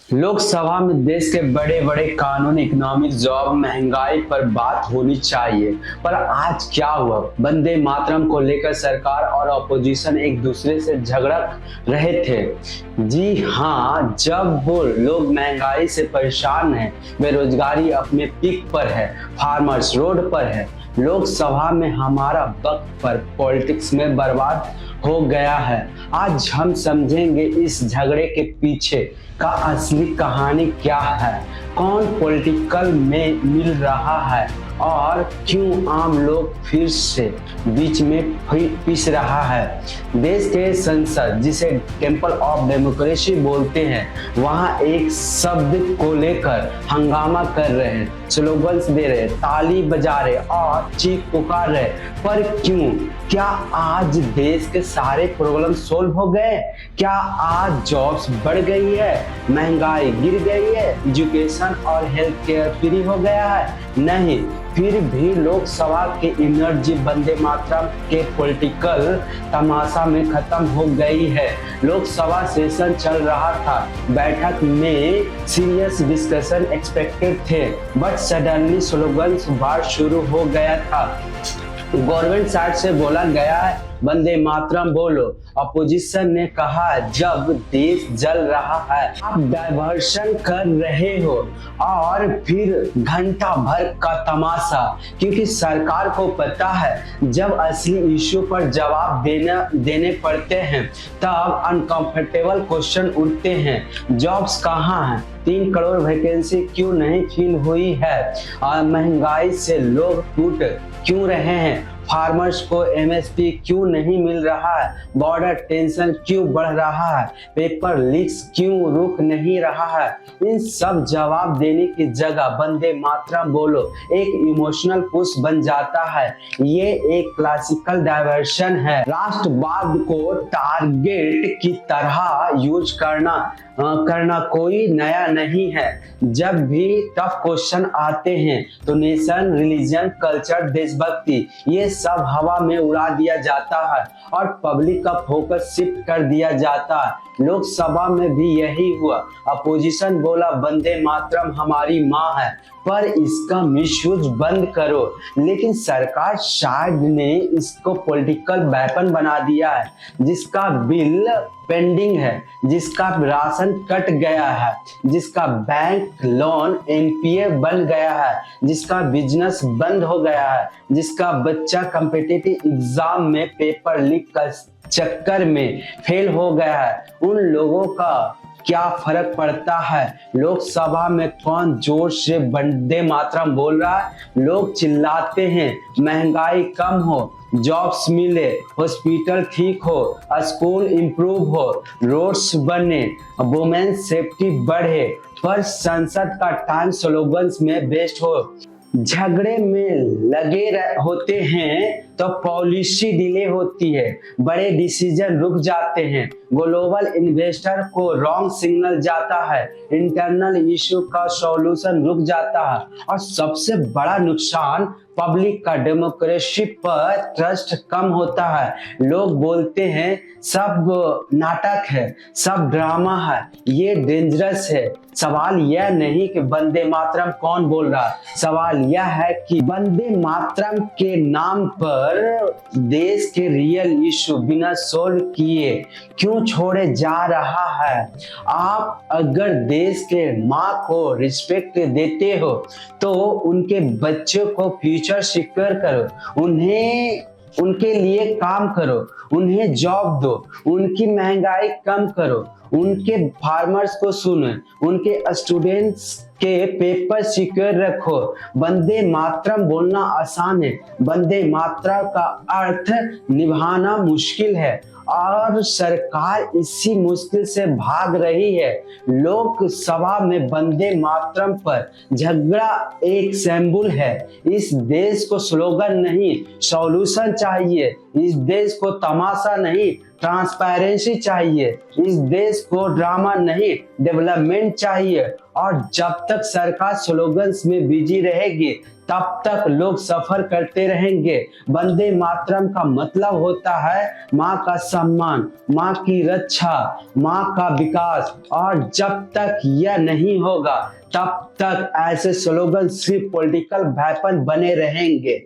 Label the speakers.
Speaker 1: लोकसभा में देश के बड़े बड़े कानून, इकोनॉमिक, जॉब, महंगाई पर बात होनी चाहिए। पर आज क्या हुआ? वंदे मातरम को लेकर सरकार और अपोजिशन एक दूसरे से झगड़ रहे थे। जी हाँ, जब वो लोग महंगाई से परेशान हैं, बेरोजगारी अपने पीक पर है, फार्मर्स रोड पर है, लोकसभा में हमारा वक्त पर पॉलिटिक्स में बर्बाद हो गया है। आज हम समझेंगे इस झगड़े के पीछे का असली कहानी क्या है, कौन पॉलिटिकल में मिल रहा है और क्यों आम लोग फिर से बीच में पिस रहा है। देश के संसद, जिसे टेम्पल ऑफ डेमोक्रेसी बोलते हैं, वहां एक शब्द को लेकर हंगामा कर रहे हैं, स्लोगन्स दे रहे, ताली बजा रहे और चीख पुकार रहे। पर क्यों? क्या आज देश के सारे प्रॉब्लम सोल्व हो गए? क्या आज जॉब्स बढ़ गई है, महंगाई गिर गई है, एजुकेशन और हेल्थ केयर फ्री हो गया है? नहीं, फिर भी लोकसभा की एनर्जी वंदे मातरम के पॉलिटिकल तमाशा में खत्म हो गई है। लोकसभा सेशन चल रहा था, बैठक में सीरियस डिस्कशन एक्सपेक्टेड थे, बट सडनली स्लोगन्स बार शुरू हो गया था। गवर्नमेंट साइड से बोला गया है वंदे मातरम बोलो, अपोजिशन ने कहा जब देश जल रहा है आप डाइवर्शन कर रहे हो, और फिर घंटा भर का तमाशा। क्योंकि सरकार को पता है जब असली इश्यू पर जवाब देने पड़ते हैं तब अनकंफर्टेबल क्वेश्चन उठते हैं। जॉब्स कहाँ हैं? 3 करोड़ वैकेंसी क्यों नहीं फिल हुई है? और महंगाई से लोग टूट क्यों रहे हैं? फार्मर्स को एमएसपी क्यों नहीं मिल रहा है? बॉर्डर टेंशन क्यों बढ़ रहा है? पेपर लीक्स क्यों रुक नहीं रहा है? इन सब जवाब देने की जगह वंदे मातरम बोलो एक इमोशनल पुश बन जाता है। ये एक क्लासिकल डाइवर्शन है। राष्ट्रवाद को टारगेट की तरह यूज करना कोई नया नहीं है। जब भी टफ क्वेश्चन आते हैं तो नेशन, रिलीजन, कल्चर, देशभक्ति, ये सब हवा में उड़ा दिया जाता है और पब्लिक का फोकस शिफ्ट कर दिया जाता है। लोकसभा में भी यही हुआ। अपोजिशन बोला वंदे मातरम हमारी माँ है, पर इसका मिसयूज बंद करो। लेकिन सरकार शायद ने इसको पॉलिटिकल वेपन बना दिया है। जिसका बिल पेंडिंग है, जिसका राशन कट गया है, जिसका बैंक लोन एनपीए बन गया है, जिसका बिजनेस बंद हो गया है, जिसका बच्चा कॉम्पिटिटिव एग्जाम में पेपर लीक का चक्कर में फेल हो गया है, उन लोगों का क्या फर्क पड़ता है? लोकसभा में कौन जोर से वंदे मातरम बोल रहा है? लोग चिल्लाते हैं महंगाई कम हो, जॉब्स मिले, हॉस्पिटल ठीक हो, स्कूल इंप्रूव हो, रोड्स बने, वुमेन सेफ्टी बढ़े, पर संसद का टाइम स्लोगन्स में वेस्ट हो। झगड़े में लगे होते हैं तो पॉलिसी डिले होती है, बड़े डिसीजन रुक जाते हैं, ग्लोबल इन्वेस्टर को रॉन्ग सिग्नल जाता है, इंटरनल इश्यू का सॉल्यूशन रुक जाता है, और सबसे बड़ा नुकसान पब्लिक का डेमोक्रेसी पर ट्रस्ट कम होता है। लोग बोलते हैं सब नाटक है, सब ड्रामा है, ये डेंजरस है। सवाल यह नहीं कि वंदे मातरम कौन बोल रहा है, सवाल यह है कि वंदे मातरम के नाम पर देश के रियल इश्यू बिना सोल्व किए क्यों छोड़े जा रहा है। आप अगर देश के माँ को रिस्पेक्ट देते हो तो उनके बच्चों को फ्यूचर सिक्योर करो, उनके लिए काम करो, उन्हें जॉब दो, उनकी महंगाई कम करो, उनके फार्मर्स को सुनो, उनके स्टूडेंट्स के पेपर सिक्योर रखो। वंदे मातरम बोलना आसान है, वंदे मातरम का अर्थ निभाना मुश्किल है, और सरकार इसी मुश्किल से भाग रही है। लोकसभा में वंदे मातरम पर झगड़ा एक सिंबल है। इस देश को स्लोगन नहीं, सॉल्यूशन चाहिए। इस देश को तमाशा नहीं, ट्रांसपेरेंसी चाहिए। इस देश को ड्रामा नहीं, डेवलपमेंट चाहिए। और जब तक सरकार स्लोगन्स में बिजी रहेगी तब तक लोग सफर करते रहेंगे। वंदे मातरम का मतलब होता है माँ का सम्मान, माँ की रक्षा, माँ का विकास, और जब तक यह नहीं होगा तब तक ऐसे स्लोगन सिर्फ पॉलिटिकल वेपन बने रहेंगे।